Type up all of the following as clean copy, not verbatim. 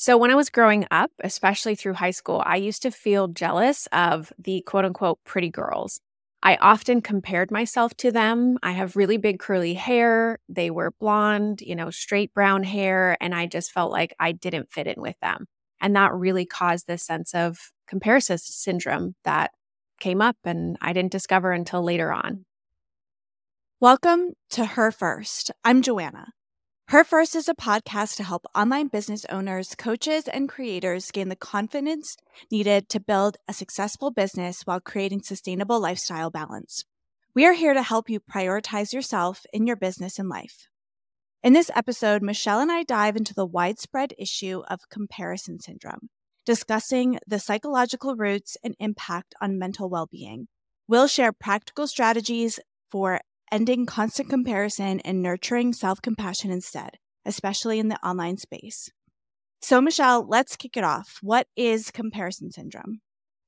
So when I was growing up, especially through high school, I used to feel jealous of the quote unquote pretty girls. I often compared myself to them. I have really big curly hair. They were blonde, straight brown hair. And I just felt like I didn't fit in with them. And that really caused this sense of comparison syndrome that came up and I didn't discover until later on. Welcome to Her First. I'm Joanna. Her First is a podcast to help online business owners, coaches, and creators gain the confidence needed to build a successful business while creating sustainable lifestyle balance. We are here to help you prioritize yourself in your business and life. In this episode, Michelle and I dive into the widespread issue of comparison syndrome, discussing the psychological roots and impact on mental well-being. We'll share practical strategies for ending constant comparison and nurturing self-compassion instead, especially in the online space. So, Michelle, let's kick it off. What is comparison syndrome?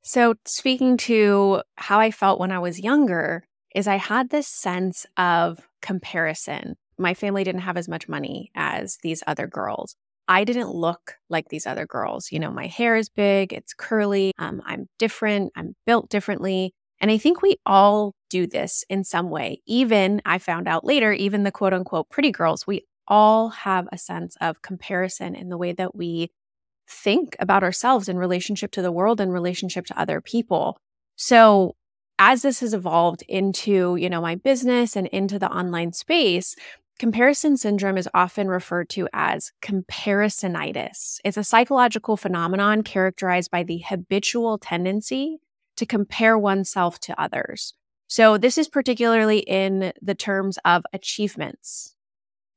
So, speaking to how I felt when I was younger, is I had this sense of comparison. My family didn't have as much money as these other girls. I didn't look like these other girls. My hair is big, it's curly, I'm different, I'm built differently. And I think we all do this in some way. Even, I found out later, even the quote unquote pretty girls, we all have a sense of comparison in the way that we think about ourselves in relationship to the world and relationship to other people. So as this has evolved into, my business and into the online space, comparison syndrome is often referred to as comparisonitis. It's a psychological phenomenon characterized by the habitual tendency to compare oneself to others. So this is particularly in the terms of achievements,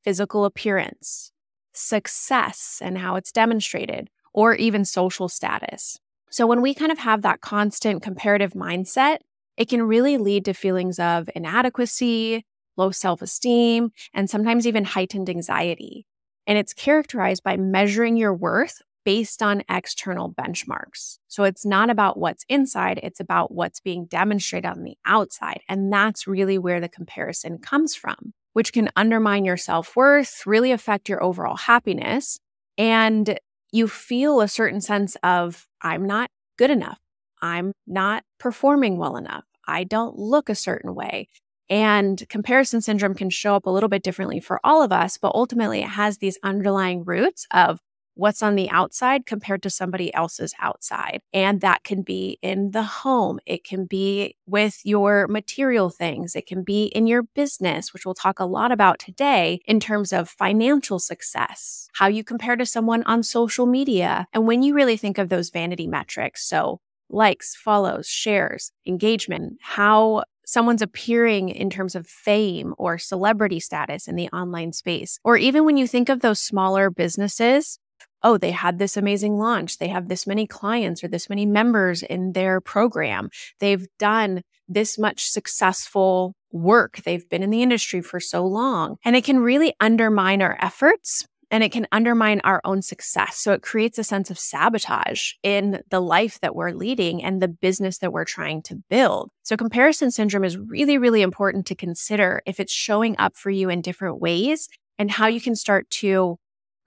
physical appearance, success and how it's demonstrated, or even social status. So when we kind of have that constant comparative mindset, it can really lead to feelings of inadequacy, low self-esteem, and sometimes even heightened anxiety. And it's characterized by measuring your worth based on external benchmarks. So it's not about what's inside, it's about what's being demonstrated on the outside. And that's really where the comparison comes from, which can undermine your self-worth, really affect your overall happiness. And you feel a certain sense of, I'm not good enough. I'm not performing well enough. I don't look a certain way. And comparison syndrome can show up a little bit differently for all of us, but ultimately it has these underlying roots of what's on the outside compared to somebody else's outside. And that can be in the home. It can be with your material things. It can be in your business, which we'll talk a lot about today in terms of financial success, how you compare to someone on social media. And when you really think of those vanity metrics, so likes, follows, shares, engagement, how someone's appearing in terms of fame or celebrity status in the online space, or even when you think of those smaller businesses, oh, they had this amazing launch. They have this many clients or this many members in their program. They've done this much successful work. They've been in the industry for so long. And it can really undermine our efforts and it can undermine our own success. So it creates a sense of sabotage in the life that we're leading and the business that we're trying to build. So comparison syndrome is really, really important to consider if it's showing up for you in different ways and how you can start to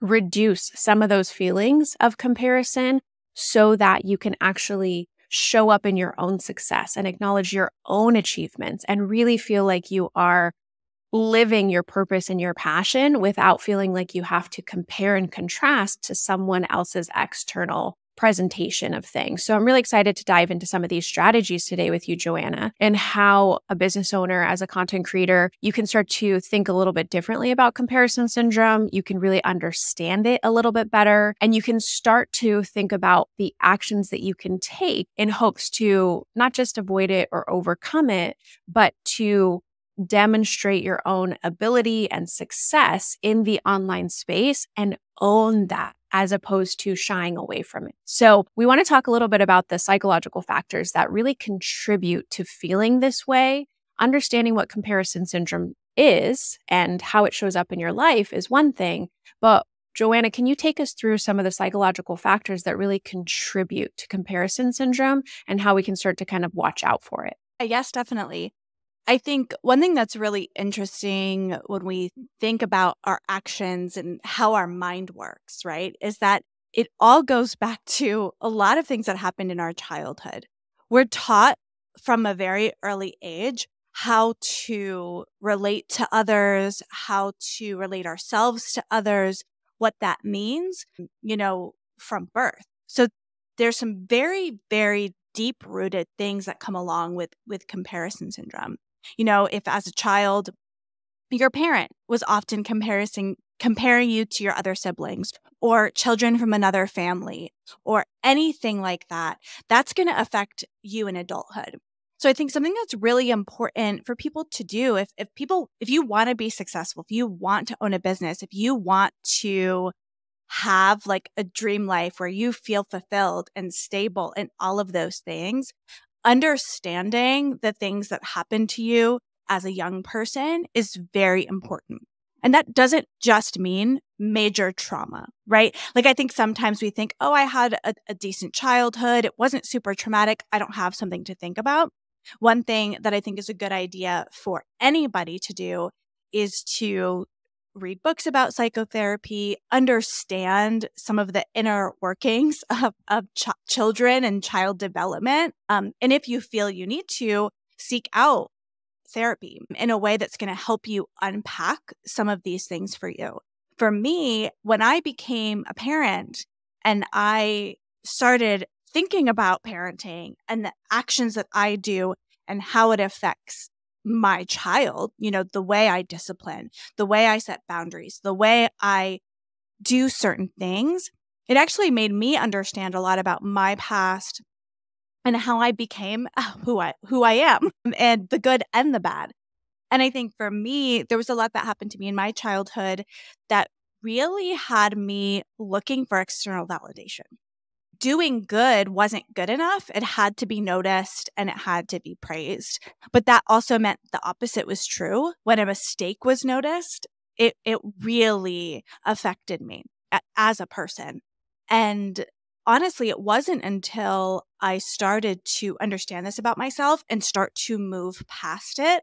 reduce some of those feelings of comparison so that you can actually show up in your own success and acknowledge your own achievements and really feel like you are living your purpose and your passion without feeling like you have to compare and contrast to someone else's external presentation of things. So I'm really excited to dive into some of these strategies today with you, Joanna, and how a business owner, as a content creator, you can start to think a little bit differently about comparison syndrome. You can really understand it a little bit better, and you can start to think about the actions that you can take in hopes to not just avoid it or overcome it, but to demonstrate your own ability and success in the online space and own that as opposed to shying away from it. So we want to talk a little bit about the psychological factors that really contribute to feeling this way. Understanding what comparison syndrome is and how it shows up in your life is one thing, but Joanna, can you take us through some of the psychological factors that really contribute to comparison syndrome and how we can start to kind of watch out for it? Yes, definitely. I think one thing that's really interesting when we think about our actions and how our mind works, right, is that it all goes back to a lot of things that happened in our childhood. We're taught from a very early age how to relate to others, how to relate ourselves to others, what that means, from birth. So there's some very, very deep rooted things that come along with comparison syndrome. If as a child, your parent was often comparing you to your other siblings or children from another family or anything like that, that's going to affect you in adulthood. So I think something that's really important for people to do, if you want to be successful, if you want to own a business, if you want to have like a dream life where you feel fulfilled and stable and all of those things, understanding the things that happen to you as a young person is very important. And that doesn't just mean major trauma, right? Like I think sometimes we think, oh, I had a decent childhood. It wasn't super traumatic. I don't have something to think about. One thing that I think is a good idea for anybody to do is to read books about psychotherapy, understand some of the inner workings of children and child development. And if you feel you need to, seek out therapy in a way that's going to help you unpack some of these things for you. For me, when I became a parent and I started thinking about parenting and the actions that I do and how it affects my child, the way I discipline, the way I set boundaries, the way I do certain things, it actually made me understand a lot about my past and how I became who I am, and the good and the bad. And I think for me, there was a lot that happened to me in my childhood that really had me looking for external validation. Doing good wasn't good enough. It had to be noticed and it had to be praised. But that also meant the opposite was true. When a mistake was noticed, it really affected me as a person. And honestly, it wasn't until I started to understand this about myself and start to move past it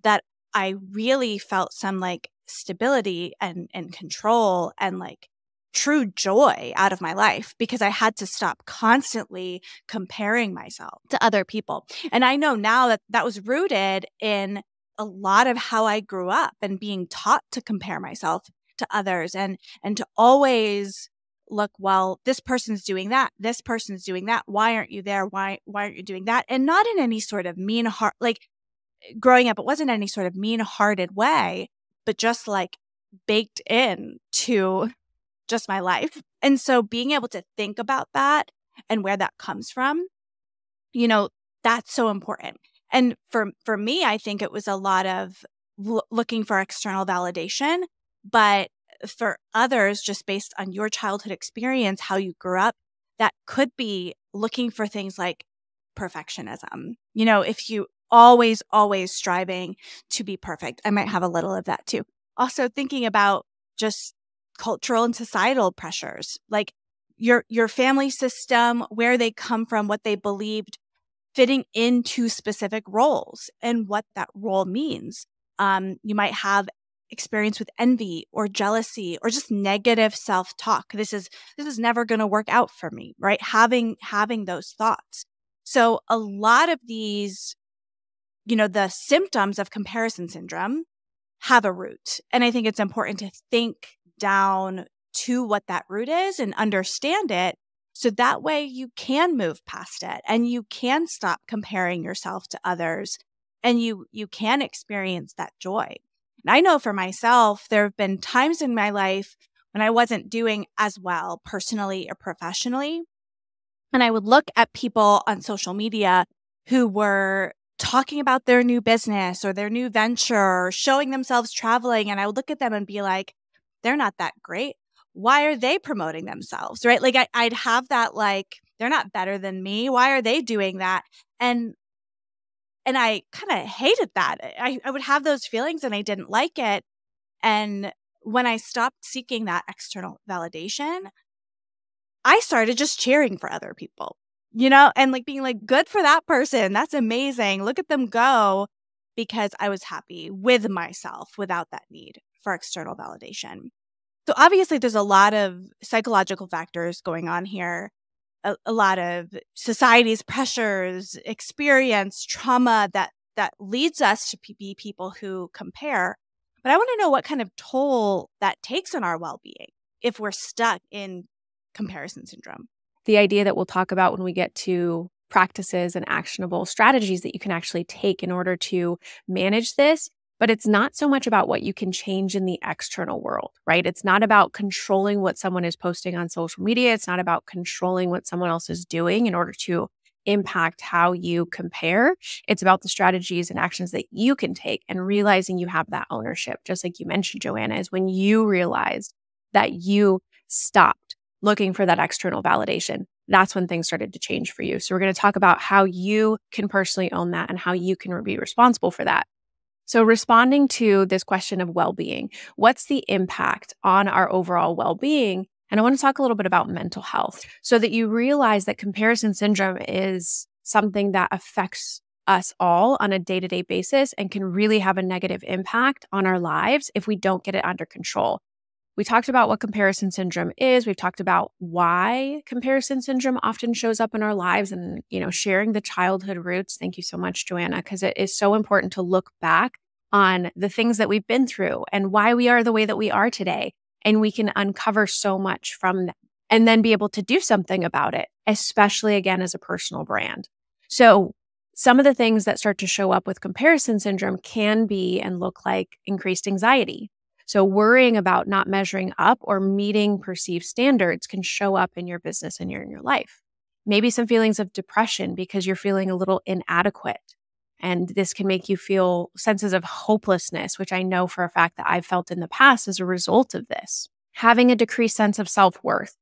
that I really felt some like stability and control and like true joy out of my life, because I had to stop constantly comparing myself to other people. And I know now that that was rooted in a lot of how I grew up and being taught to compare myself to others and to always look, well, this person's doing that. This person's doing that. Why aren't you there? Why aren't you doing that? And not in any sort of mean heart, like growing up, it wasn't any sort of mean-hearted way, but just like baked in to just my life. And so being able to think about that and where that comes from, that's so important. And for me, I think it was a lot of looking for external validation, but for others, just based on your childhood experience, how you grew up, that could be looking for things like perfectionism. If you always striving to be perfect, I might have a little of that too. Also thinking about just cultural and societal pressures, like your family system, where they come from, what they believed, fitting into specific roles and what that role means. You might have experience with envy or jealousy or just negative self-talk. This is never going to work out for me, right? Having those thoughts. So a lot of these, the symptoms of comparison syndrome have a root. And I think it's important to think down to what that root is and understand it. So that way you can move past it and you can stop comparing yourself to others and you can experience that joy. And I know for myself, there have been times in my life when I wasn't doing as well personally or professionally. And I would look at people on social media who were talking about their new business or their new venture or showing themselves traveling. And I would look at them and be like, they're not that great. Why are they promoting themselves, right? Like I'd have that like, they're not better than me. Why are they doing that? And I kind of hated that. I would have those feelings and I didn't like it. And when I stopped seeking that external validation, I started just cheering for other people, and like being like, good for that person. That's amazing. Look at them go, because I was happy with myself without that need for external validation. So obviously there's a lot of psychological factors going on here, a lot of society's pressures, experience, trauma that leads us to be people who compare. But I want to know what kind of toll that takes on our well-being if we're stuck in comparison syndrome. The idea that we'll talk about when we get to practices and actionable strategies that you can actually take in order to manage this. But it's not so much about what you can change in the external world, right? It's not about controlling what someone is posting on social media. It's not about controlling what someone else is doing in order to impact how you compare. It's about the strategies and actions that you can take and realizing you have that ownership. Just like you mentioned, Joanna, is when you realized that you stopped looking for that external validation. That's when things started to change for you. So we're going to talk about how you can personally own that and how you can be responsible for that. So responding to this question of well-being, what's the impact on our overall well-being? And I want to talk a little bit about mental health so that you realize that comparison syndrome is something that affects us all on a day-to-day basis and can really have a negative impact on our lives if we don't get it under control. We talked about what comparison syndrome is. We've talked about why comparison syndrome often shows up in our lives and, sharing the childhood roots. Thank you so much, Joanna, because it is so important to look back on the things that we've been through and why we are the way that we are today. And we can uncover so much from them and then be able to do something about it, especially again as a personal brand. So some of the things that start to show up with comparison syndrome can be and look like increased anxiety. So worrying about not measuring up or meeting perceived standards can show up in your business and in your life. Maybe some feelings of depression because you're feeling a little inadequate. And this can make you feel senses of hopelessness, which I know for a fact that I've felt in the past as a result of this. Having a decreased sense of self-worth.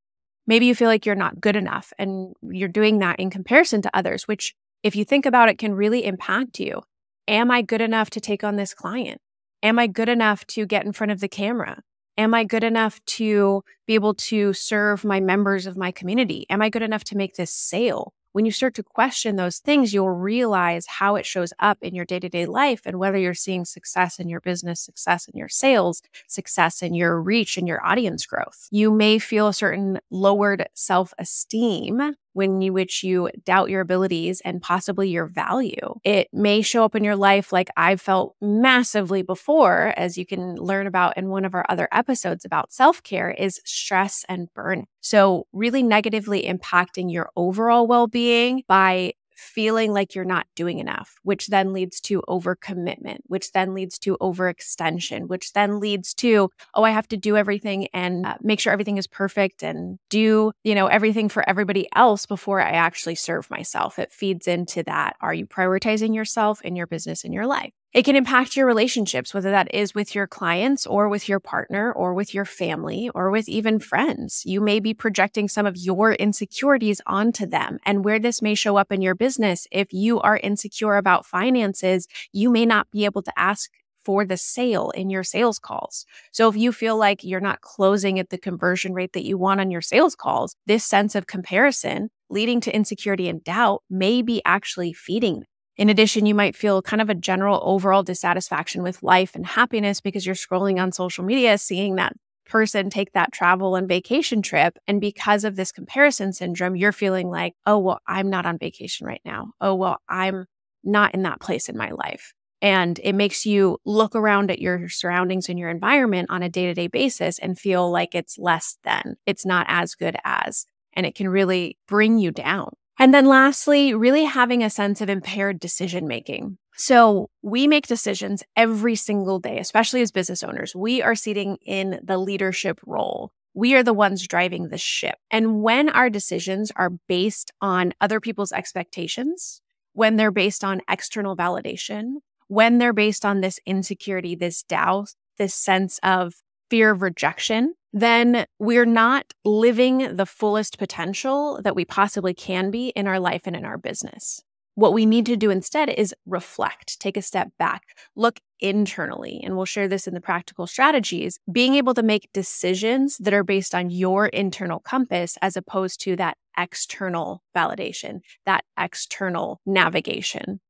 Maybe you feel like you're not good enough and you're doing that in comparison to others, which if you think about it can really impact you. Am I good enough to take on this client? Am I good enough to get in front of the camera? Am I good enough to be able to serve my members of my community? Am I good enough to make this sale? When you start to question those things, you'll realize how it shows up in your day-to-day life and whether you're seeing success in your business, success in your sales, success in your reach and your audience growth. You may feel a certain lowered self-esteem which you doubt your abilities and possibly your value. It may show up in your life like I've felt massively before, as you can learn about in one of our other episodes about self-care, is stress and burnout. So really negatively impacting your overall well-being by feeling like you're not doing enough, which then leads to overcommitment, which then leads to overextension, which then leads to, I have to do everything and make sure everything is perfect and do, everything for everybody else before I actually serve myself. It feeds into that. Are you prioritizing yourself in your business, in your life? It can impact your relationships, whether that is with your clients or with your partner or with your family or with even friends. You may be projecting some of your insecurities onto them. And where this may show up in your business, if you are insecure about finances, you may not be able to ask for the sale in your sales calls. So if you feel like you're not closing at the conversion rate that you want on your sales calls, this sense of comparison leading to insecurity and doubt may be actually feeding. In addition, you might feel kind of a general overall dissatisfaction with life and happiness because you're scrolling on social media, seeing that person take that travel and vacation trip. And because of this comparison syndrome, you're feeling like, I'm not on vacation right now. I'm not in that place in my life. And it makes you look around at your surroundings and your environment on a day-to-day basis and feel like it's less than, it's not as good as, and it can really bring you down. And then lastly, really having a sense of impaired decision-making. So we make decisions every single day, especially as business owners. We are sitting in the leadership role. We are the ones driving the ship. And when our decisions are based on other people's expectations, when they're based on external validation, when they're based on this insecurity, this doubt, this sense of fear of rejection, then we're not living the fullest potential that we possibly can be in our life and in our business. What we need to do instead is reflect, take a step back, look internally, and we'll share this in the practical strategies, being able to make decisions that are based on your internal compass as opposed to that external validation, that external navigation.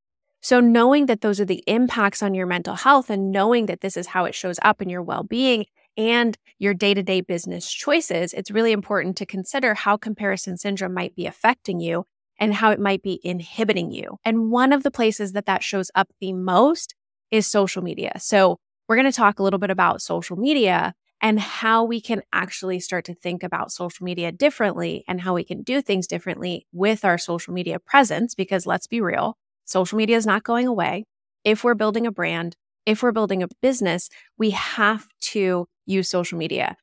So knowing that those are the impacts on your mental health and knowing that this is how it shows up in your well-being and your day-to-day business choices, it's really important to consider how comparison syndrome might be affecting you and how it might be inhibiting you. And one of the places that that shows up the most is social media. So we're going to talk a little bit about social media and how we can actually start to think about social media differently and how we can do things differently with our social media presence. Because let's be real, social media is not going away. If we're building a brand, if we're building a business, we have to use social media.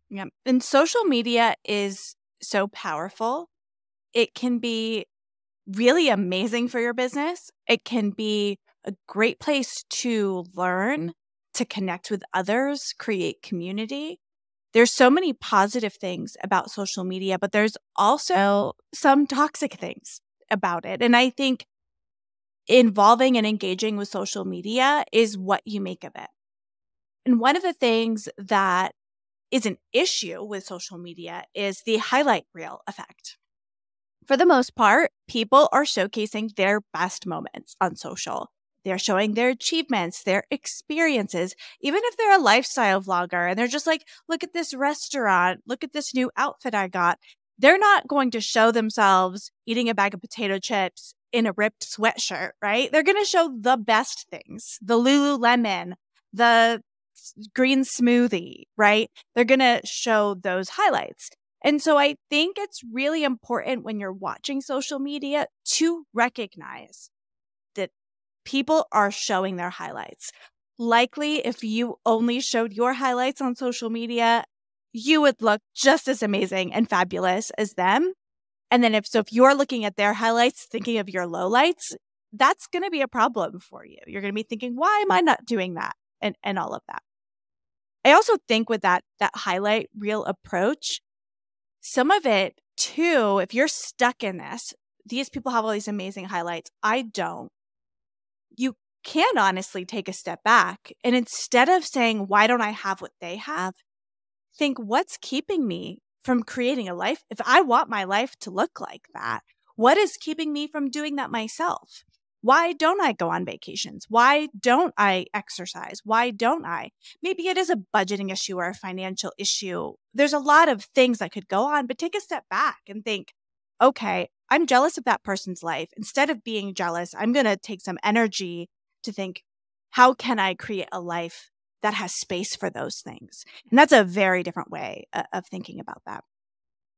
Yeah. And social media is so powerful. It can be really amazing for your business. It can be a great place to learn, to connect with others, create community. There's so many positive things about social media, but there's also some toxic things about it. And I think involving and engaging with social media is what you make of it. And one of the things that is an issue with social media is the highlight reel effect. For the most part, people are showcasing their best moments on social. They're showing their achievements, their experiences, even if they're a lifestyle vlogger and they're just like, look at this restaurant, look at this new outfit I got. They're not going to show themselves eating a bag of potato chips in a ripped sweatshirt, right? They're going to show the best things, the Lululemon, the green smoothie, right? They're going to show those highlights. And so I think it's really important when you're watching social media to recognize that people are showing their highlights. Likely, if you only showed your highlights on social media, you would look just as amazing and fabulous as them. And then if you're looking at their highlights, thinking of your lowlights, that's going to be a problem for you. You're going to be thinking, why am I not doing that? And all of that. I also think with that highlight reel approach, some of it too, if you're stuck in this, these people have all these amazing highlights. I don't. You can honestly take a step back. And instead of saying, why don't I have what they have? Think, what's keeping me from creating a life? If I want my life to look like that, what is keeping me from doing that myself? Why don't I go on vacations? Why don't I exercise? Why don't I? Maybe it is a budgeting issue or a financial issue. There's a lot of things that could go on, but take a step back and think, okay, I'm jealous of that person's life. Instead of being jealous, I'm going to take some energy to think, how can I create a life that has space for those things? And that's a very different way of thinking about that.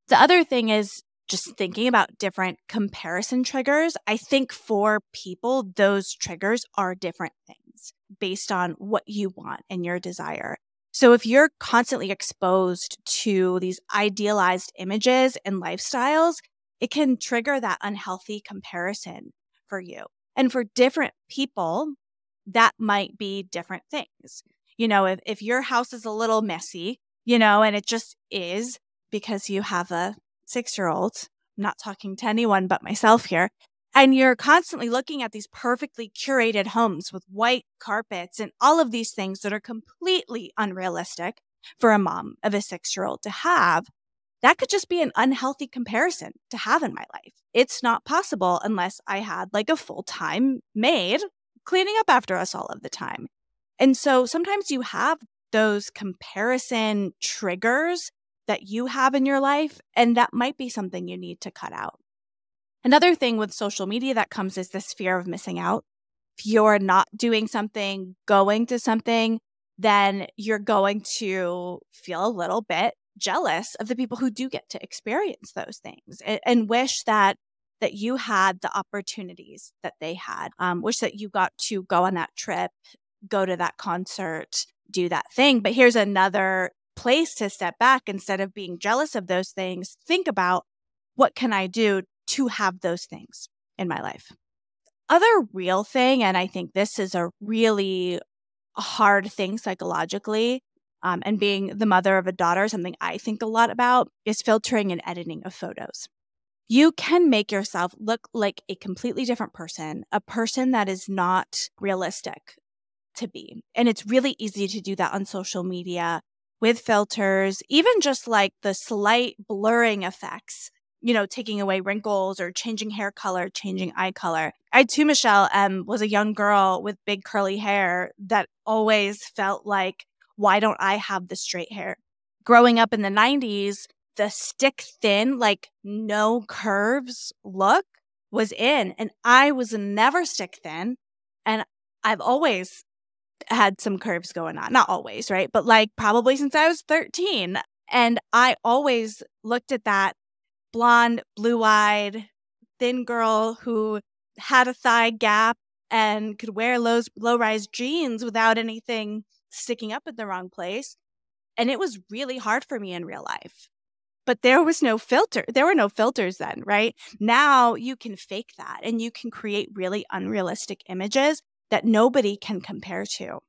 The other thing is just thinking about different comparison triggers. I think for people, those triggers are different things based on what you want and your desire. So if you're constantly exposed to these idealized images and lifestyles, it can trigger that unhealthy comparison for you. And for different people, that might be different things. You know, if your house is a little messy, and it just is because you have a 6-year-old, I'm not talking to anyone but myself here, and you're constantly looking at these perfectly curated homes with white carpets and all of these things that are completely unrealistic for a mom of a 6-year-old to have, that could just be an unhealthy comparison to have in my life. It's not possible unless I had like a full-time maid cleaning up after us all of the time. And so sometimes you have those comparison triggers that you have in your life, and that might be something you need to cut out. Another thing with social media that comes is this fear of missing out. If you're not doing something, going to something, then you're going to feel a little bit jealous of the people who do get to experience those things and wish that you had the opportunities that they had. Wish that you got to go on that trip, go to that concert, do that thing. But here's another place to step back. Instead of being jealous of those things, think about, what can I do to have those things in my life? Other real thing, and I think this is a really hard thing psychologically, and being the mother of a daughter, something I think a lot about, is filtering and editing of photos. You can make yourself look like a completely different person, a person that is not realistic to be. And it's really easy to do that on social media with filters, even just like the slight blurring effects, taking away wrinkles or changing hair color, changing eye color. I too, Michelle, was a young girl with big curly hair that always felt like why don't I have the straight hair? Growing up in the 90s, the stick thin, like no curves look was in. And I was never stick thin. And I've always had some curves going on. Not always, right? But like probably since I was 13. And I always looked at that blonde, blue-eyed, thin girl who had a thigh gap and could wear low-rise jeans without anything sticking up in the wrong place. And it was really hard for me in real life. But there was no filter. There were no filters then, right? Now you can fake that and you can create really unrealistic images that nobody can compare to.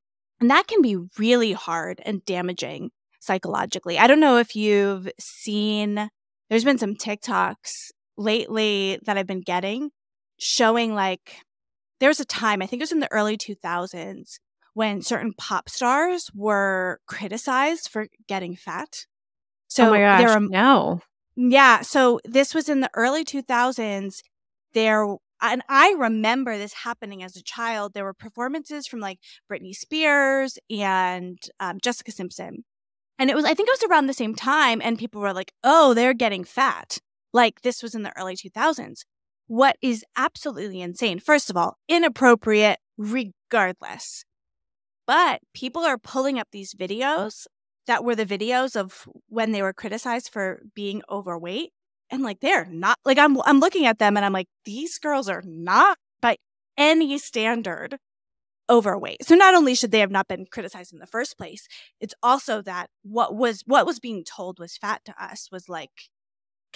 And that can be really hard and damaging psychologically. I don't know if you've seen, there's been some TikToks lately that I've been getting showing like, there was a time, I think it was in the early 2000s, when certain pop stars were criticized for getting fat. Oh my So gosh, no. yeah. So this was in the early 2000s. And I remember this happening as a child. There were performances from like Britney Spears and Jessica Simpson. And I think it was around the same time. And people were like, oh, they're getting fat. Like this was in the early 2000s. What is absolutely insane, first of all, inappropriate regardless. But people are pulling up these videos that were the videos of when they were criticized for being overweight. And like, they're not, like, I'm looking at them and I'm like, these girls are not by any standard overweight. So not only should they have not been criticized in the first place, it's also that what was being told was fat to us was like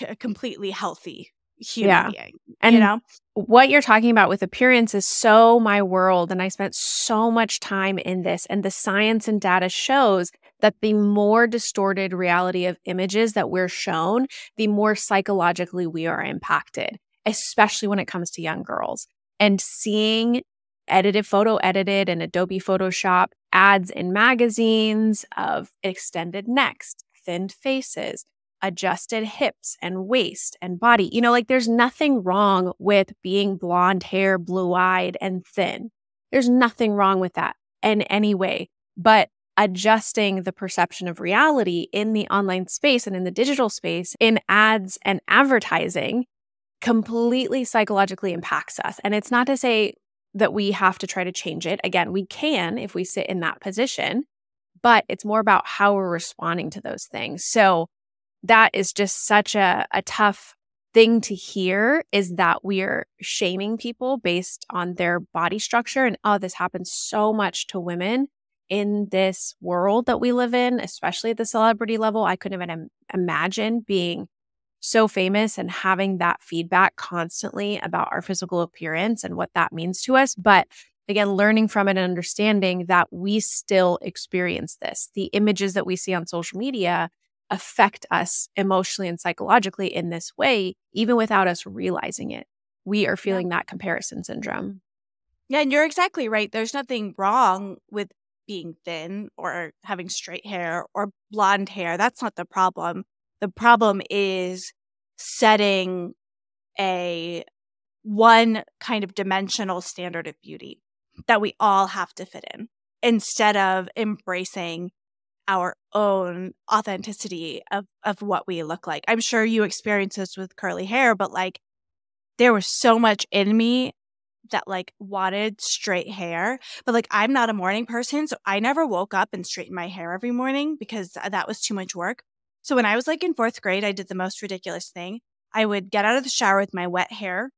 a completely healthy human being, And what you're talking about with appearance is so my world. And I spent so much time in this. And the science and data shows that the more distorted reality of images that we're shown, the more psychologically we are impacted, especially when it comes to young girls. And seeing edited in Adobe Photoshop ads in magazines of extended necks, thinned faces, adjusted hips and waist and body. Like there's nothing wrong with being blonde hair, blue-eyed, and thin. There's nothing wrong with that in any way. But adjusting the perception of reality in the online space and in the digital space in ads and advertising completely psychologically impacts us. And it's not to say that we have to try to change it. Again, we can if we sit in that position, but it's more about how we're responding to those things. So that is just such a tough thing to hear, is that we're shaming people based on their body structure. And this happens so much to women in this world that we live in, especially at the celebrity level. I couldn't even imagine being so famous and having that feedback constantly about our physical appearance and what that means to us. But again, learning from it and understanding that we still experience this. The images that we see on social media affect us emotionally and psychologically in this way, even without us realizing it. We are feeling that comparison syndrome. Yeah, and you're exactly right. There's nothing wrong with being thin or having straight hair or blonde hair. That's not the problem. The problem is setting a one kind of dimensional standard of beauty that we all have to fit in, instead of embracing our own authenticity of what we look like. I'm sure you experience this with curly hair, but like there was so much in me that like wanted straight hair, but like I'm not a morning person, so I never woke up and straightened my hair every morning because that was too much work. So when I was like in 4th grade, I did the most ridiculous thing. I would get out of the shower with my wet hair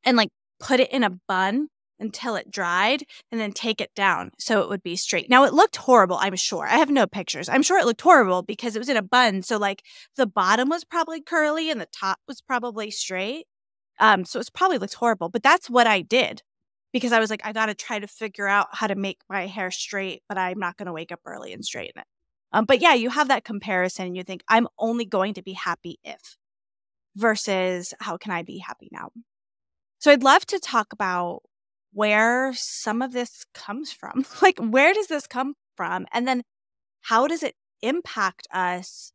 and like put it in a bun until it dried and then take it down so it would be straight. Now it looked horrible, I'm sure. I have no pictures. I'm sure it looked horrible because it was in a bun. So like the bottom was probably curly and the top was probably straight. So it probably looked horrible, but that's what I did because I was like, I got to try to figure out how to make my hair straight, but I'm not going to wake up early and straighten it. But yeah, you have that comparison and you think I'm only going to be happy if, versus how can I be happy now? So I'd love to talk about where some of this comes from. Like, where does this come from? And then how does it impact us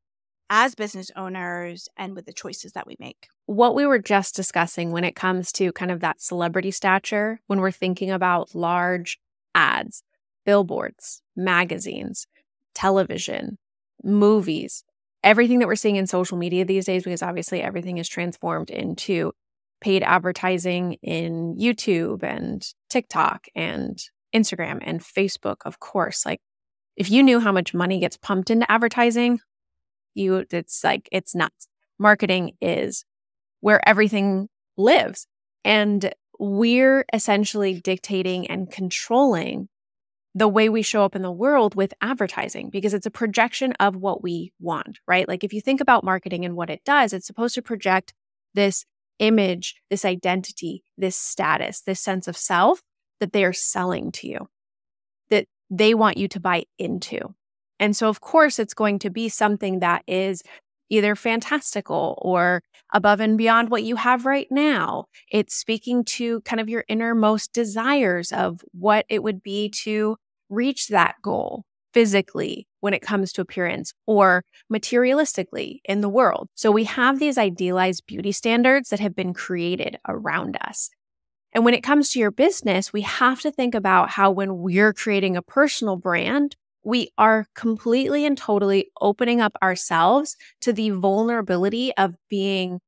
as business owners and with the choices that we make? What we were just discussing when it comes to kind of that celebrity stature, when we're thinking about large ads, billboards, magazines, television, movies, everything that we're seeing in social media these days, because obviously everything is transformed into paid advertising in YouTube and TikTok and Instagram and Facebook, of course. Like, if you knew how much money gets pumped into advertising, it's nuts. Marketing is where everything lives. And we're essentially dictating and controlling the way we show up in the world with advertising, because it's a projection of what we want, right? Like, if you think about marketing and what it does, it's supposed to project this image, this identity, this status, this sense of self that they are selling to you, that they want you to buy into. And so, of course, it's going to be something that is either fantastical or above and beyond what you have right now. It's speaking to kind of your innermost desires of what it would be to reach that goal physically when it comes to appearance or materialistically in the world. So we have these idealized beauty standards that have been created around us. And when it comes to your business, we have to think about how when we're creating a personal brand, we are completely and totally opening up ourselves to the vulnerability of being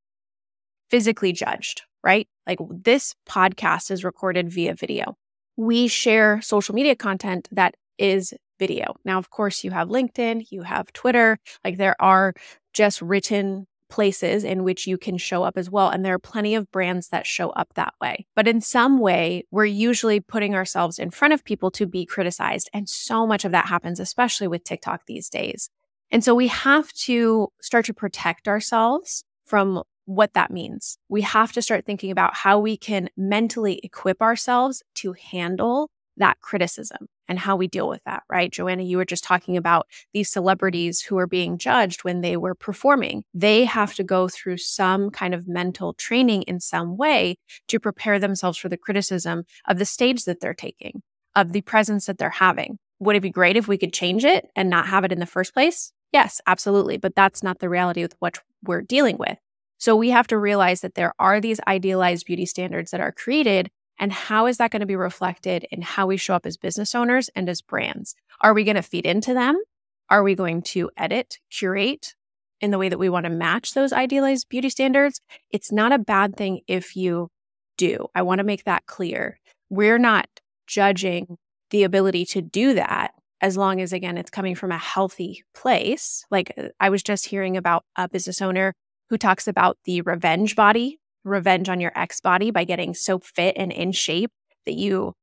physically judged, right? Like, this podcast is recorded via video. We share social media content that is video. Now, of course, you have LinkedIn, you have Twitter, like there are just written places in which you can show up as well. And there are plenty of brands that show up that way. But in some way, we're usually putting ourselves in front of people to be criticized. And so much of that happens, especially with TikTok these days. And so we have to start to protect ourselves from what that means. We have to start thinking about how we can mentally equip ourselves to handle that criticism and how we deal with that, right? Joanna, you were just talking about these celebrities who are being judged when they were performing. They have to go through some kind of mental training in some way to prepare themselves for the criticism of the stage that they're taking, of the presence that they're having. Would it be great if we could change it and not have it in the first place? Yes, absolutely. But that's not the reality with what we're dealing with. So we have to realize that there are these idealized beauty standards that are created. And how is that going to be reflected in how we show up as business owners and as brands? Are we going to feed into them? Are we going to edit, curate in the way that we want to match those idealized beauty standards? It's not a bad thing if you do. I want to make that clear. We're not judging the ability to do that as long as, again, it's coming from a healthy place. Like, I was just hearing about a business owner who talks about the revenge body, revenge on your ex body by getting so fit and in shape that you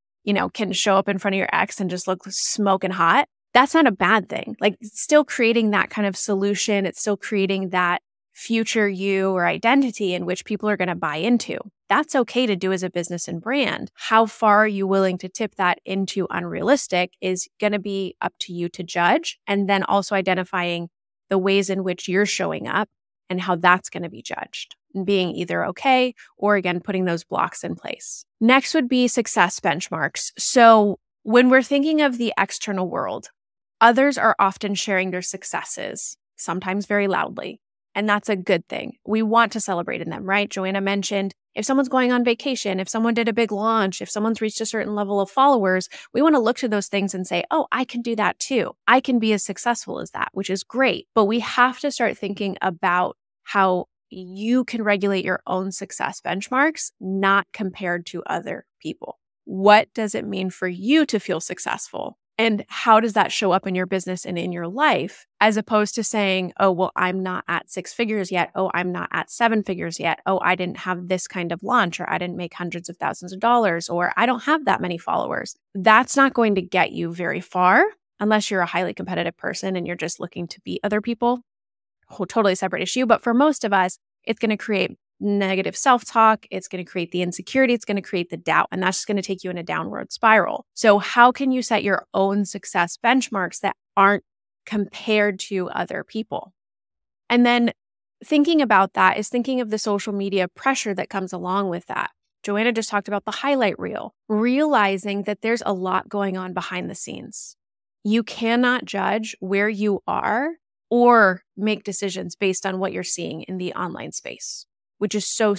can show up in front of your ex and just look smoking hot. That's not a bad thing. Like, it's still creating that kind of solution. It's still creating that future you or identity in which people are going to buy into. That's okay to do as a business and brand. How far are you willing to tip that into unrealistic is going to be up to you to judge, and then also identifying the ways in which you're showing up and how that's going to be judged, and being either okay or, again, putting those blocks in place. Next would be success benchmarks. So when we're thinking of the external world, others are often sharing their successes, sometimes very loudly. And that's a good thing. We want to celebrate in them, right? Joanna mentioned if someone's going on vacation, if someone did a big launch, if someone's reached a certain level of followers, we want to look to those things and say, oh, I can do that too. I can be as successful as that, which is great. But we have to start thinking about how you can regulate your own success benchmarks, not compared to other people. What does it mean for you to feel successful? And how does that show up in your business and in your life, as opposed to saying, oh, well, I'm not at 6 figures yet. Oh, I'm not at 7 figures yet. Oh, I didn't have this kind of launch, or I didn't make hundreds of thousands of dollars, or I don't have that many followers. That's not going to get you very far unless you're a highly competitive person and you're just looking to beat other people. Totally separate issue. But for most of us, it's going to create negative self-talk. It's going to create the insecurity. It's going to create the doubt. And that's just going to take you in a downward spiral. So how can you set your own success benchmarks that aren't compared to other people? And then thinking about that is thinking of the social media pressure that comes along with that. Joanna just talked about the highlight reel, realizing that there's a lot going on behind the scenes. You cannot judge where you are or make decisions based on what you're seeing in the online space, which is so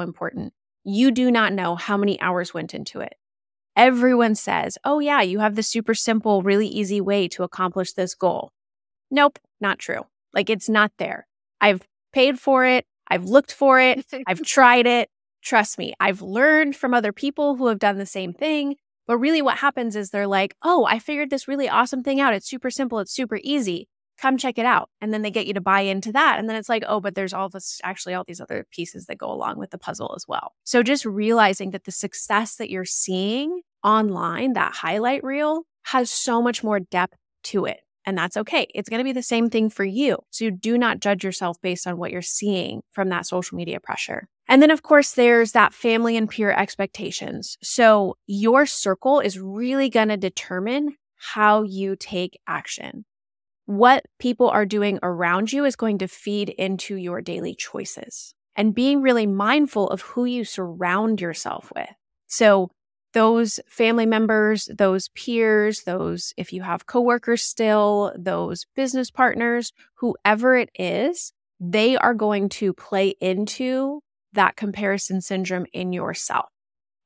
important. You do not know how many hours went into it. Everyone says, oh yeah, you have this super simple, really easy way to accomplish this goal. Nope, not true. Like it's not there. I've paid for it. I've looked for it. I've tried it. Trust me, I've learned from other people who have done the same thing. But really what happens is they're like, oh, I figured this really awesome thing out. It's super simple. It's super easy. Come check it out. And then they get you to buy into that. And then it's like, oh, but there's all these other pieces that go along with the puzzle as well. So just realizing that the success that you're seeing online, that highlight reel, has so much more depth to it. And that's okay. It's going to be the same thing for you. So you do not judge yourself based on what you're seeing from that social media pressure. And then, of course, there's that family and peer expectations. So your circle is really going to determine how you take action. What people are doing around you is going to feed into your daily choices. And being really mindful of who you surround yourself with. So those family members, those peers, those, if you have coworkers still, those business partners, whoever it is, they are going to play into that comparison syndrome in yourself.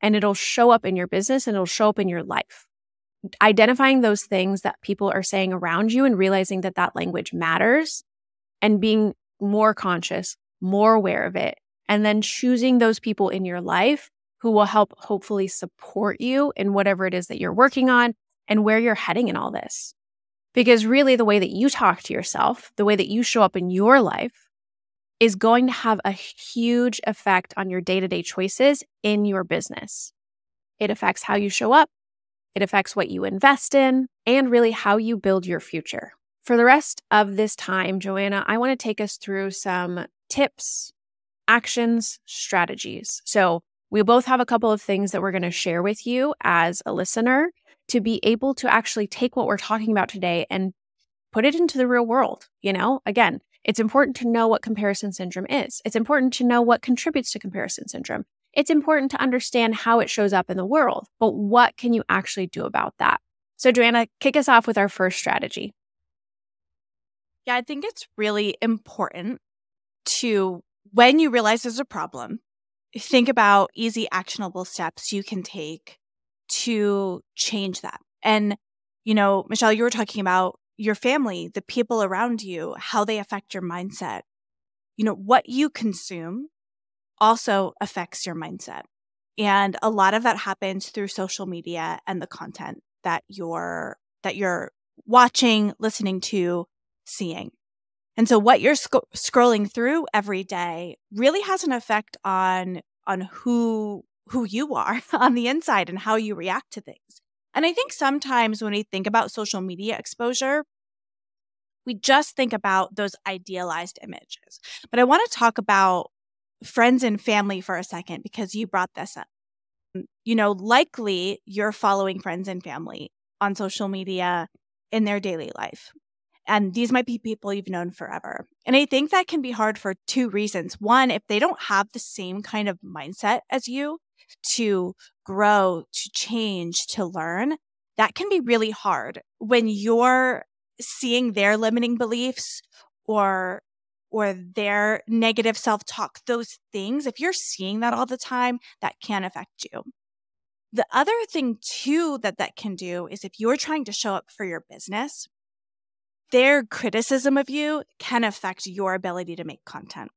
And it'll show up in your business and it'll show up in your life. Identifying those things that people are saying around you and realizing that that language matters and being more conscious, more aware of it, and then choosing those people in your life who will help hopefully support you in whatever it is that you're working on and where you're heading in all this. Because really the way that you talk to yourself, the way that you show up in your life is going to have a huge effect on your day-to-day choices in your business. It affects how you show up, it affects what you invest in, and really how you build your future. For the rest of this time, Joanna, I want to take us through some tips, actions, strategies. So we both have a couple of things that we're going to share with you as a listener to be able to actually take what we're talking about today and put it into the real world. Again, it's important to know what comparison syndrome is. It's important to know what contributes to comparison syndrome. It's important to understand how it shows up in the world, but what can you actually do about that? So Joanna, kick us off with our first strategy. Yeah, I think it's really important to, when you realize there's a problem, think about easy, actionable steps you can take to change that. And, Michelle, you were talking about your family, the people around you, how they affect your mindset. What you consume also affects your mindset. And a lot of that happens through social media and the content that you're watching, listening to, seeing. And so what you're scrolling through every day really has an effect on who you are on the inside and how you react to things. And I think sometimes when we think about social media exposure, we just think about those idealized images. But I want to talk about friends and family for a second because you brought this up. Likely you're following friends and family on social media in their daily life. And these might be people you've known forever. And I think that can be hard for two reasons. One, if they don't have the same kind of mindset as you to grow, to change, to learn, that can be really hard when you're seeing their limiting beliefs or their negative self-talk, those things. If you're seeing that all the time, that can affect you. The other thing too that can do is if you're trying to show up for your business, their criticism of you can affect your ability to make content.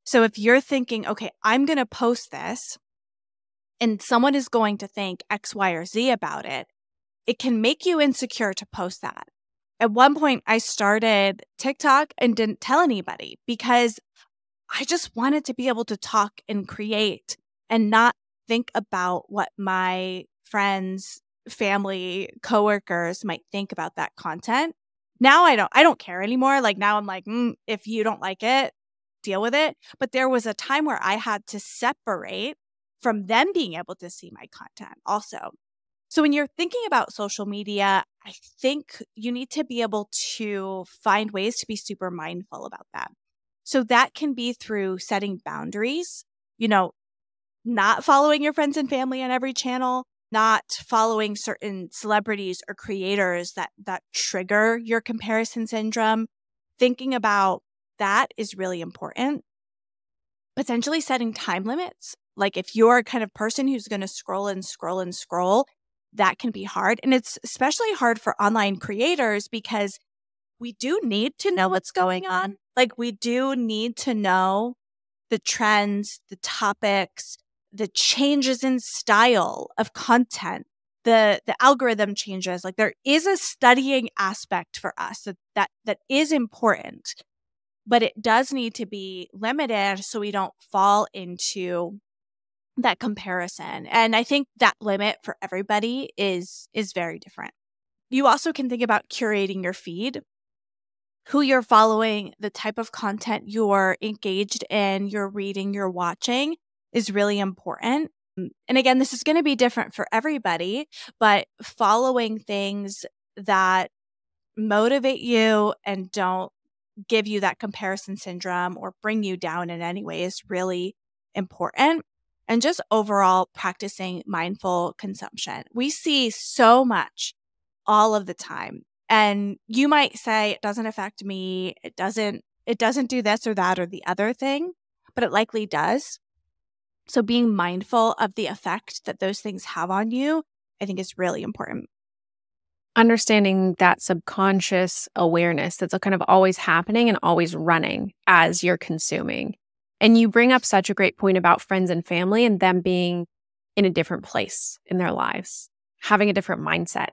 So if you're thinking, okay, I'm going to post this and someone is going to think X, Y, or Z about it, it can make you insecure to post that. At one point, I started TikTok and didn't tell anybody because I just wanted to be able to talk and create and not think about what my friends, family, coworkers might think about that content. Now I don't care anymore. Like now I'm like, if you don't like it, deal with it. But there was a time where I had to separate from them being able to see my content also. So when you're thinking about social media, I think you need to be able to find ways to be super mindful about that. So that can be through setting boundaries, not following your friends and family on every channel, not following certain celebrities or creators that trigger your comparison syndrome. Thinking about that is really important. Potentially setting time limits. Like if you're a kind of person who's going to scroll and scroll and scroll, that can be hard. And it's especially hard for online creators because we do need to know what's going on. Like, we do need to know the trends, the topics, the changes in style of content, the algorithm changes. Like, there is a studying aspect for us that is important, but it does need to be limited so we don't fall into that comparison. And I think that limit for everybody is very different. You also can think about curating your feed, who you're following, the type of content you're engaged in, you're reading, you're watching is really important. And again, this is going to be different for everybody, but following things that motivate you and don't give you that comparison syndrome or bring you down in any way is really important. And just overall practicing mindful consumption. We see so much all of the time. And you might say, it doesn't affect me. It doesn't do this or that or the other thing, but it likely does. So being mindful of the effect that those things have on you, I think is really important. Understanding that subconscious awareness that's kind of always happening and always running as you're consuming. And you bring up such a great point about friends and family and them being in a different place in their lives, having a different mindset.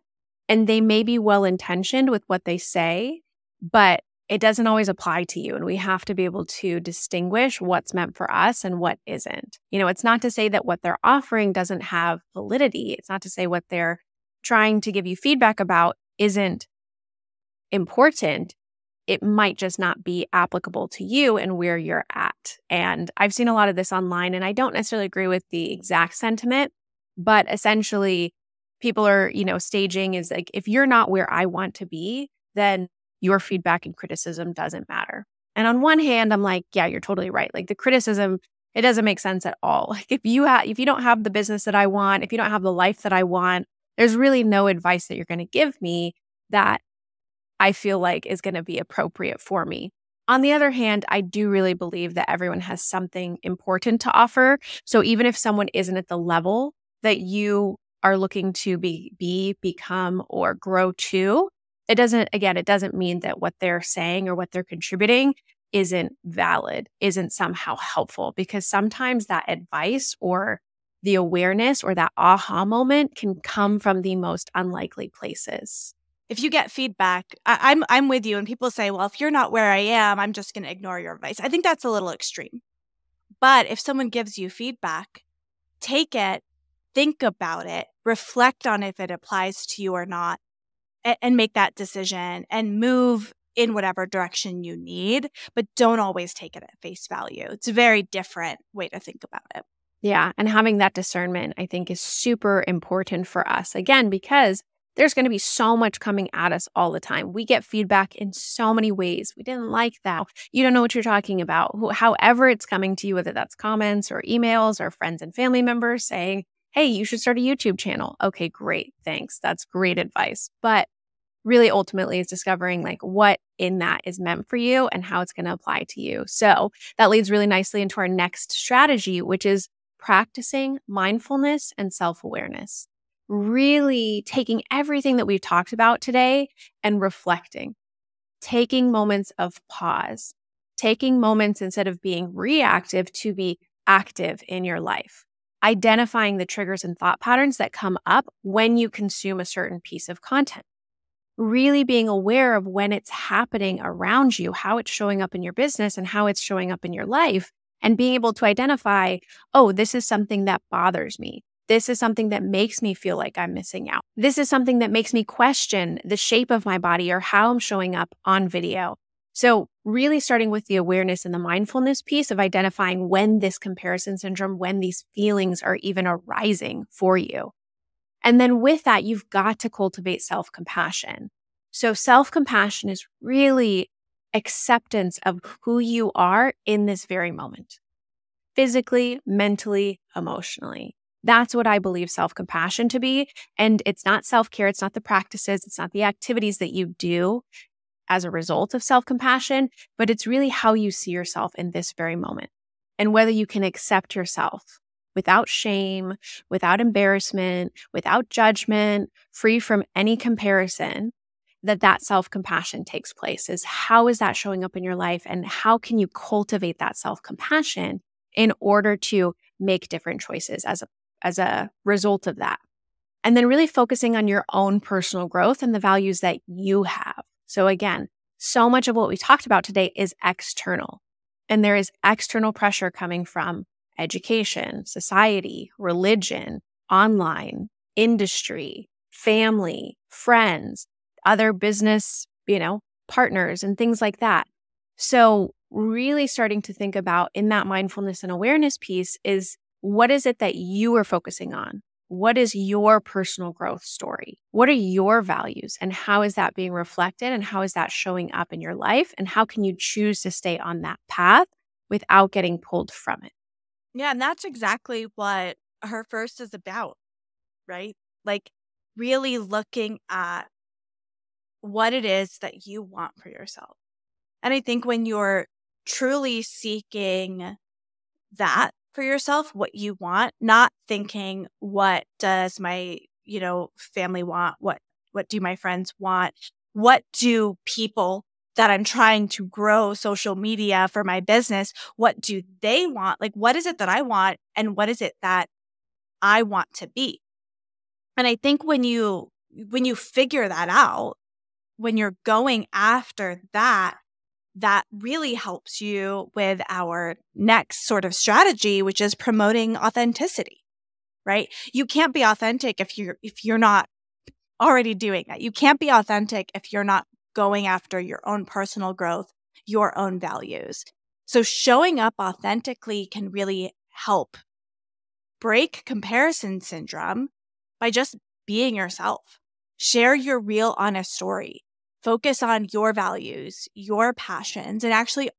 And they may be well-intentioned with what they say, but it doesn't always apply to you. And we have to be able to distinguish what's meant for us and what isn't. It's not to say that what they're offering doesn't have validity. It's not to say what they're trying to give you feedback about isn't important. It might just not be applicable to you and where you're at. And I've seen a lot of this online, and I don't necessarily agree with the exact sentiment, but essentially people are, staging is like, if you're not where I want to be, then your feedback and criticism doesn't matter. And on one hand, I'm like, yeah, you're totally right. Like, the criticism, it doesn't make sense at all. Like, if you don't have the business that I want, if you don't have the life that I want, there's really no advice that you're going to give me that I feel like is going to be appropriate for me. On the other hand, I do really believe that everyone has something important to offer. So even if someone isn't at the level that you are looking to become, or grow to, it doesn't mean that what they're saying or what they're contributing isn't valid, isn't somehow helpful, because sometimes that advice or the awareness or that aha moment can come from the most unlikely places. If you get feedback, I'm with you. And people say, well, if you're not where I am, I'm just going to ignore your advice. I think that's a little extreme. But if someone gives you feedback, take it, think about it, reflect on if it applies to you or not, and make that decision and move in whatever direction you need. But don't always take it at face value. It's a very different way to think about it. Yeah. And having that discernment, I think, is super important for us. Again, because there's going to be so much coming at us all the time. We get feedback in so many ways. We didn't like that. You don't know what you're talking about. However it's coming to you, whether that's comments or emails or friends and family members saying, hey, you should start a YouTube channel. Okay, great. Thanks. That's great advice. But really, ultimately, it's discovering like what in that is meant for you and how it's going to apply to you. So that leads really nicely into our next strategy, which is practicing mindfulness and self-awareness. Really taking everything that we've talked about today and reflecting, taking moments of pause, taking moments instead of being reactive to be active in your life, identifying the triggers and thought patterns that come up when you consume a certain piece of content, really being aware of when it's happening around you, how it's showing up in your business and how it's showing up in your life, and being able to identify, oh, this is something that bothers me. This is something that makes me feel like I'm missing out. This is something that makes me question the shape of my body or how I'm showing up on video. So really starting with the awareness and the mindfulness piece of identifying when this comparison syndrome, when these feelings are even arising for you. And then with that, you've got to cultivate self-compassion. So self-compassion is really acceptance of who you are in this very moment, physically, mentally, emotionally. That's what I believe self-compassion to be. And it's not self-care. It's not the practices. It's not the activities that you do as a result of self-compassion, but it's really how you see yourself in this very moment and whether you can accept yourself without shame, without embarrassment, without judgment, free from any comparison, that self-compassion takes place. Is how is that showing up in your life, and how can you cultivate that self-compassion in order to make different choices as a result of that? And then really focusing on your own personal growth and the values that you have. So again, so much of what we talked about today is external. And there is external pressure coming from education, society, religion, online, industry, family, friends, other business, partners and things like that. So really starting to think about in that mindfulness and awareness piece is, what is it that you are focusing on? What is your personal growth story? What are your values, and how is that being reflected, and how is that showing up in your life, and how can you choose to stay on that path without getting pulled from it? Yeah, and that's exactly what Her First is about, right? Like really looking at what it is that you want for yourself. And I think when you're truly seeking that for yourself, what you want, not thinking, what does my, family want? What do my friends want? What do people that I'm trying to grow social media for my business, what do they want? Like, what is it that I want, and what is it that I want to be? And I think when you figure that out, when you're going after that, that really helps you with our next sort of strategy, which is promoting authenticity, right? You can't be authentic if you're not already doing that. You can't be authentic if you're not going after your own personal growth, your own values. So showing up authentically can really help break comparison syndrome by just being yourself. Share your real, honest story. Focus on your values, your passions, and actually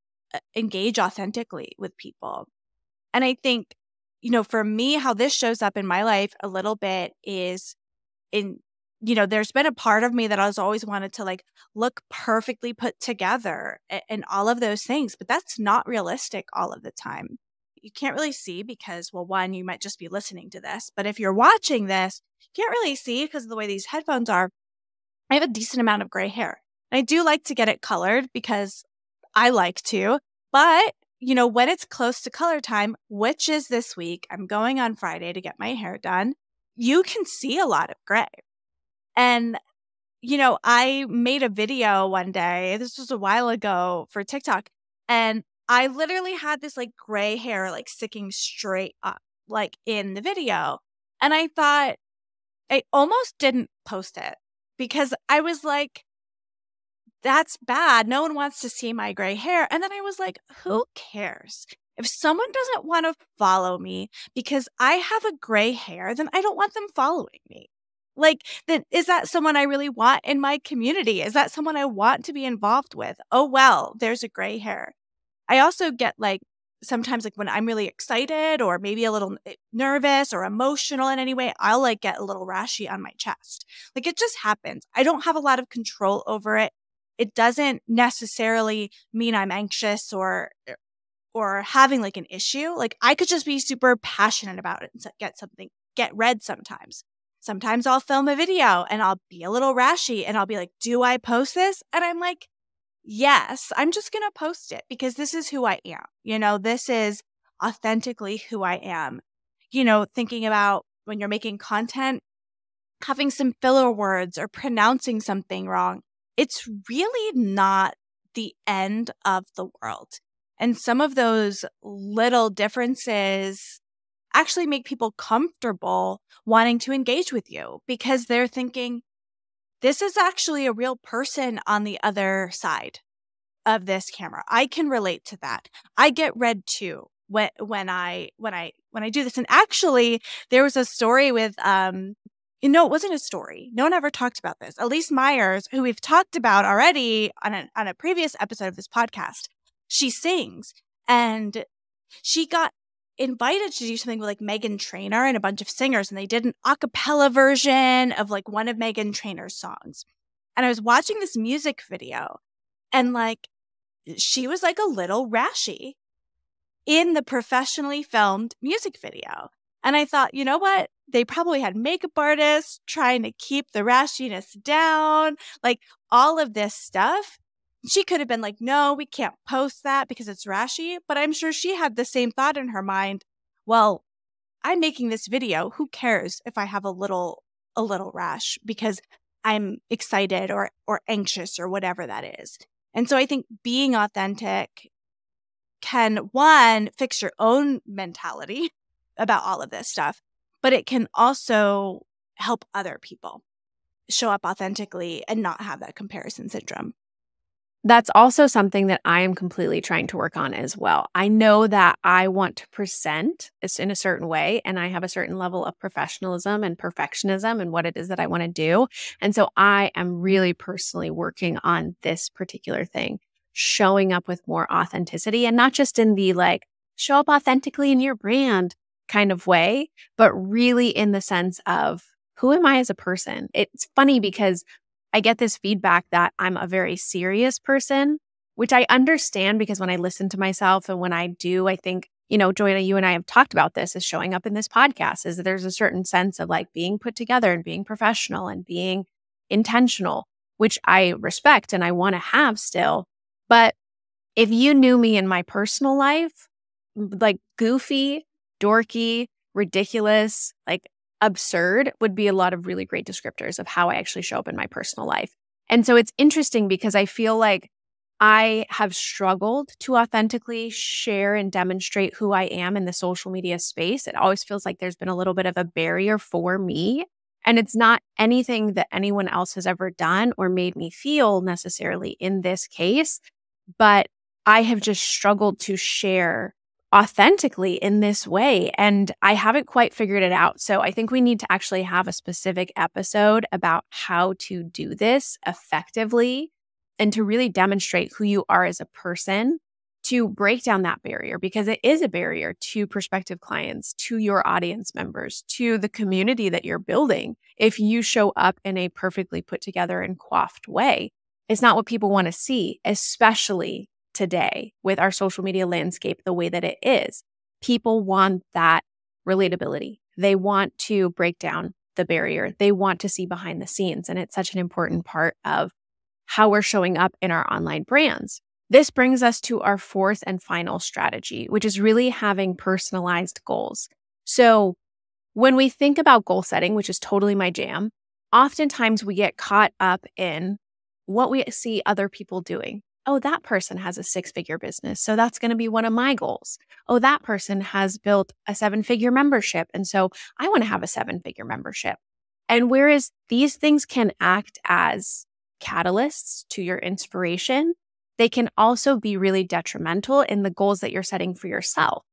engage authentically with people. And I think, for me, how this shows up in my life a little bit is there's been a part of me that I was always wanted to look perfectly put together and all of those things, but that's not realistic all of the time. You can't really see because, well, one, you might just be listening to this, but if you're watching this, you can't really see because of the way these headphones are. I have a decent amount of gray hair. And I do like to get it colored because I like to. But, when it's close to color time, which is this week, I'm going on Friday to get my hair done, you can see a lot of gray. And, I made a video one day, this was a while ago for TikTok, and I literally had this gray hair sticking straight up in the video. And I thought I almost didn't post it because I was like, that's bad. No one wants to see my gray hair. And then I was like, who cares? If someone doesn't want to follow me because I have a gray hair, then I don't want them following me. Then is that someone I really want in my community? Is that someone I want to be involved with? Oh, well, there's a gray hair. I also get sometimes when I'm really excited or maybe a little nervous or emotional in any way, I'll get a little rashy on my chest. It just happens. I don't have a lot of control over it. It doesn't necessarily mean I'm anxious or having an issue. I could just be super passionate about it and get red sometimes. Sometimes I'll film a video and I'll be a little rashy and I'll be like, do I post this? And I'm like, yes, I'm just going to post it because this is who I am. This is authentically who I am. Thinking about when you're making content, having some filler words or pronouncing something wrong, it's really not the end of the world. And some of those little differences actually make people comfortable wanting to engage with you because they're thinking, this is actually a real person on the other side of this camera. I can relate to that. I get red too when I do this. And actually, there was a story with it wasn't a story. No one ever talked about this. Elise Myers, who we've talked about already on a previous episode of this podcast, she sings, and she got invited to do something with Meghan Trainor and a bunch of singers, and they did an a cappella version of one of Meghan Trainor's songs. And I was watching this music video, and she was a little rashy in the professionally filmed music video. And I thought, you know what? They probably had makeup artists trying to keep the rashiness down, like all of this stuff. She could have been like, no, we can't post that because it's rashy. But I'm sure she had the same thought in her mind. Well, I'm making this video. Who cares if I have a little rash because I'm excited or anxious or whatever that is. And so I think being authentic can, one, fix your own mentality about all of this stuff, but it can also help other people show up authentically and not have that comparison syndrome. That's also something that I am completely trying to work on as well. I know that I want to present in a certain way, and I have a certain level of professionalism and perfectionism and what it is that I want to do. And so I am really personally working on this particular thing, showing up with more authenticity, and not just in the like, show up authentically in your brand kind of way, but really in the sense of, who am I as a person? It's funny because I get this feedback that I'm a very serious person, which I understand because when I listen to myself and when I do, I think, Joanna, you and I have talked about this as showing up in this podcast, is that there's a certain sense of like being put together and being professional and being intentional, which I respect and I want to have still. But if you knew me in my personal life, like goofy, dorky, ridiculous, like absurd would be a lot of really great descriptors of how I actually show up in my personal life. And so it's interesting because I feel like I have struggled to authentically share and demonstrate who I am in the social media space. It always feels like there's been a little bit of a barrier for me. And it's not anything that anyone else has ever done or made me feel necessarily in this case, but I have just struggled to share authentically in this way. And I haven't quite figured it out. So I think we need to actually have a specific episode about how to do this effectively and to really demonstrate who you are as a person, to break down that barrier, because it is a barrier to prospective clients, to your audience members, to the community that you're building. If you show up in a perfectly put together and coiffed way, it's not what people want to see, especially today with our social media landscape the way that it is. People want that relatability. They want to break down the barrier. They want to see behind the scenes. And it's such an important part of how we're showing up in our online brands. This brings us to our fourth and final strategy, which is really having personalized goals. So when we think about goal setting, which is totally my jam, oftentimes we get caught up in what we see other people doing. Oh, that person has a 6-figure business, so that's going to be one of my goals. Oh, that person has built a 7-figure membership, and so I want to have a 7-figure membership. And whereas these things can act as catalysts to your inspiration, they can also be really detrimental in the goals that you're setting for yourself.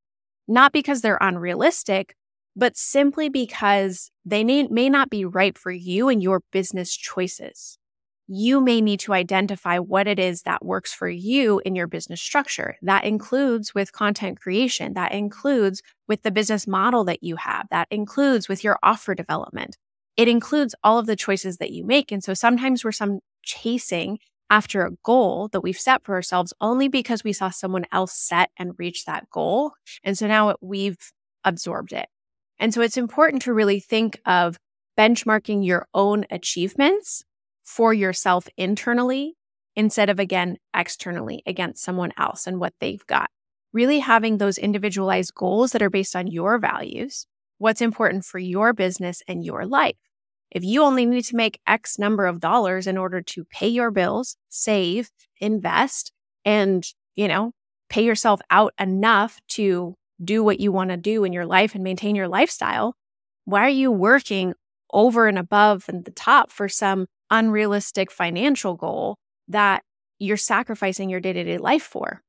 Not because they're unrealistic, but simply because they may not be right for you and your business choices. You may need to identify what it is that works for you in your business structure. That includes with content creation. That includes with the business model that you have. That includes with your offer development. It includes all of the choices that you make. And so sometimes we're chasing after a goal that we've set for ourselves only because we saw someone else set and reach that goal. And so now we've absorbed it. And so it's important to really think of benchmarking your own achievements for yourself internally instead of, again, externally against someone else and what they've got. Really having those individualized goals that are based on your values, what's important for your business and your life. If you only need to make X number of dollars in order to pay your bills, save, invest, and, pay yourself out enough to do what you want to do in your life and maintain your lifestyle, why are you working over and above and the top for some unrealistic financial goal that you're sacrificing your day-to-day life for?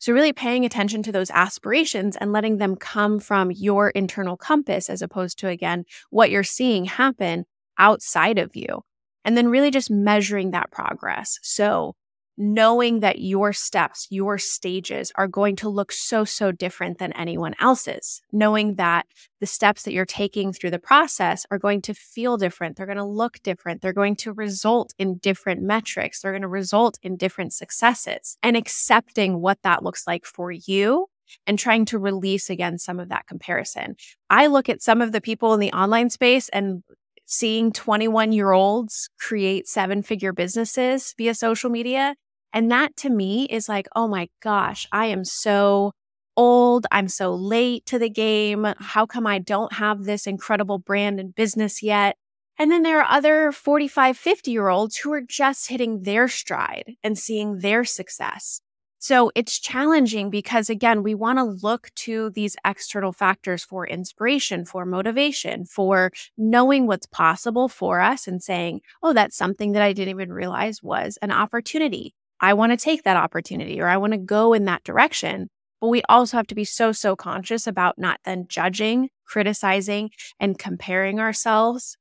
So really paying attention to those aspirations and letting them come from your internal compass as opposed to, again, what you're seeing happen outside of you. And then really just measuring that progress. So knowing that your steps, your stages are going to look so different than anyone else's. Knowing that the steps that you're taking through the process are going to feel different. They're going to look different. They're going to result in different metrics. They're going to result in different successes. And accepting what that looks like for you and trying to release again some of that comparison. I look at some of the people in the online space and seeing 21-year-olds create 7-figure businesses via social media. And that to me is like, oh my gosh, I am so old. I'm so late to the game. How come I don't have this incredible brand and business yet? And then there are other 45, 50-year-olds who are just hitting their stride and seeing their success. So it's challenging because, again, we want to look to these external factors for inspiration, for motivation, for knowing what's possible for us and saying, oh, that's something that I didn't even realize was an opportunity. I want to take that opportunity, or I want to go in that direction. But we also have to be so conscious about not then judging, criticizing, and comparing ourselves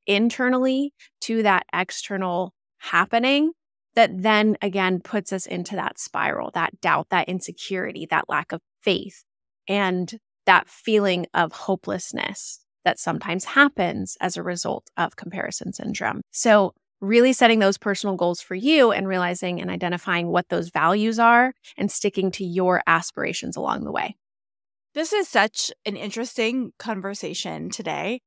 internally to that external happening that then again puts us into that spiral, that doubt, that insecurity, that lack of faith, and that feeling of hopelessness that sometimes happens as a result of comparison syndrome. So really setting those personal goals for you and realizing and identifying what those values are and sticking to your aspirations along the way. This is such an interesting conversation today.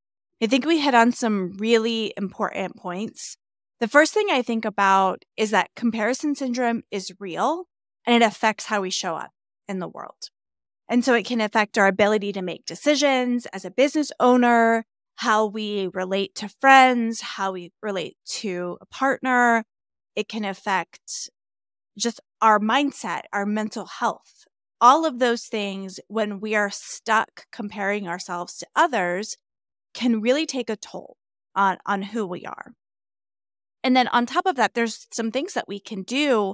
I think we hit on some really important points. The first thing I think about is that comparison syndrome is real and it affects how we show up in the world. And so it can affect our ability to make decisions as a business owner, how we relate to friends, how we relate to a partner. It can affect just our mindset, our mental health. All of those things, when we are stuck comparing ourselves to others, can really take a toll on who we are. And then on top of that, there's some things that we can do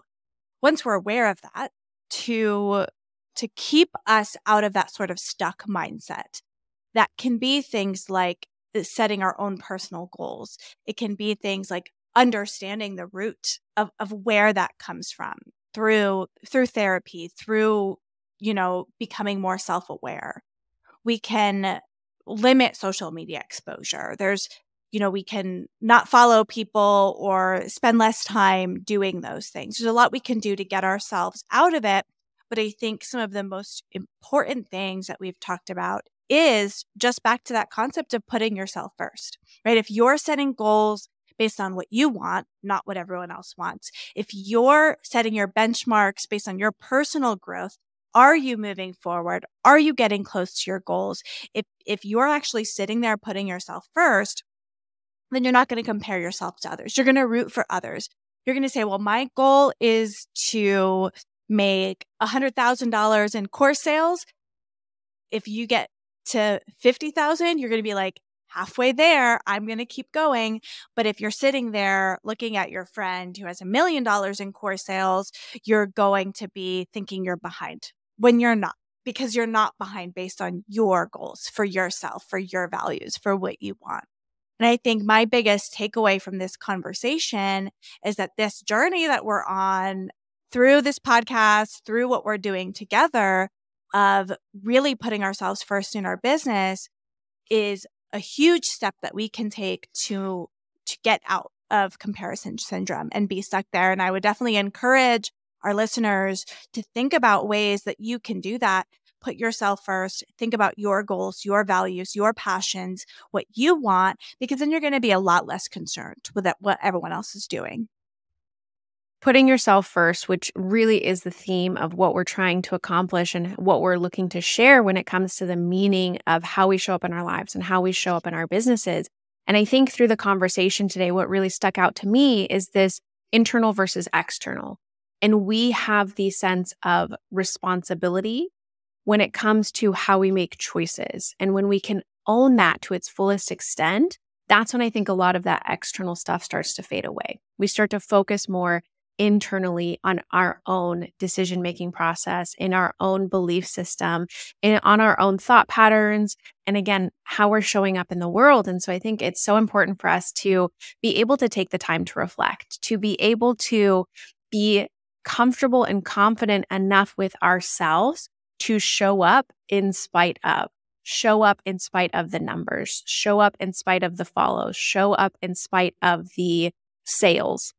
once we're aware of that to keep us out of that sort of stuck mindset. That can be things like setting our own personal goals. It can be things like understanding the root of where that comes from through therapy, through, becoming more self-aware. We can limit social media exposure. We can not follow people or spend less time doing those things. There's a lot we can do to get ourselves out of it. But I think some of the most important things that we've talked about is just back to that concept of putting yourself first, right? If you're setting goals based on what you want, not what everyone else wants, if you're setting your benchmarks based on your personal growth, are you moving forward? Are you getting close to your goals? If you're actually sitting there putting yourself first, then you're not going to compare yourself to others. You're going to root for others. You're going to say, well, my goal is to make $100,000 in course sales. If you get to 50,000, you're going to be like, halfway there, I'm going to keep going. But if you're sitting there looking at your friend who has $1 million in course sales, you're going to be thinking you're behind when you're not, because you're not behind based on your goals for yourself, for your values, for what you want. And I think my biggest takeaway from this conversation is that this journey that we're on through this podcast, through what we're doing together of really putting ourselves first in our business is a huge step that we can take to get out of comparison syndrome and be stuck there. And I would definitely encourage our listeners to think about ways that you can do that. Put yourself first. Think about your goals, your values, your passions, what you want, because then you're going to be a lot less concerned with what everyone else is doing. Putting yourself first, which really is the theme of what we're trying to accomplish and what we're looking to share when it comes to the meaning of how we show up in our lives and how we show up in our businesses. And I think through the conversation today, what really stuck out to me is this internal versus external. And we have the sense of responsibility when it comes to how we make choices. And when we can own that to its fullest extent, that's when I think a lot of that external stuff starts to fade away. We start to focus more internally on our own decision-making process, in our own belief system, on our own thought patterns, and again, how we're showing up in the world. And so I think it's so important for us to be able to take the time to reflect, to be able to be comfortable and confident enough with ourselves to show up in spite of the numbers, show up in spite of the follows, show up in spite of the sales.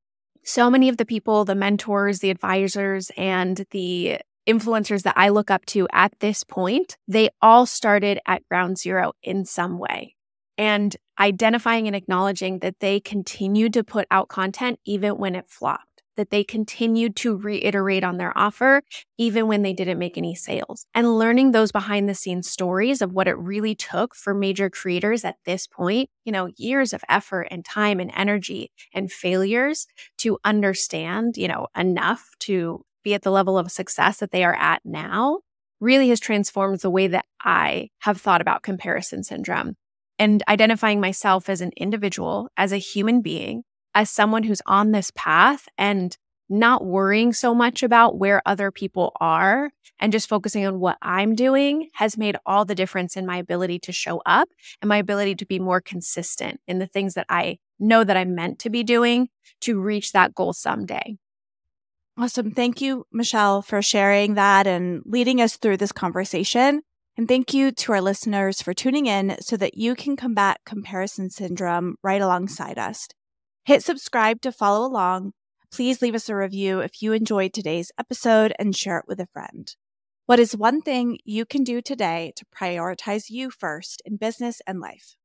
So many of the people, the mentors, the advisors, and the influencers that I look up to at this point, they all started at ground zero in some way. And identifying and acknowledging that they continued to put out content even when it flopped, that they continued to reiterate on their offer even when they didn't make any sales, and learning those behind the scenes stories of what it really took for major creators at this point, years of effort and time and energy and failures to understand, enough to be at the level of success that they are at now, really has transformed the way that I have thought about comparison syndrome and identifying myself as an individual, as a human being, as someone who's on this path and not worrying so much about where other people are and just focusing on what I'm doing has made all the difference in my ability to show up and my ability to be more consistent in the things that I know that I'm meant to be doing to reach that goal someday. Awesome. Thank you, Michelle, for sharing that and leading us through this conversation. And thank you to our listeners for tuning in so that you can combat comparison syndrome right alongside us. Hit subscribe to follow along. Please leave us a review if you enjoyed today's episode and share it with a friend. What is one thing you can do today to prioritize you first in business and life?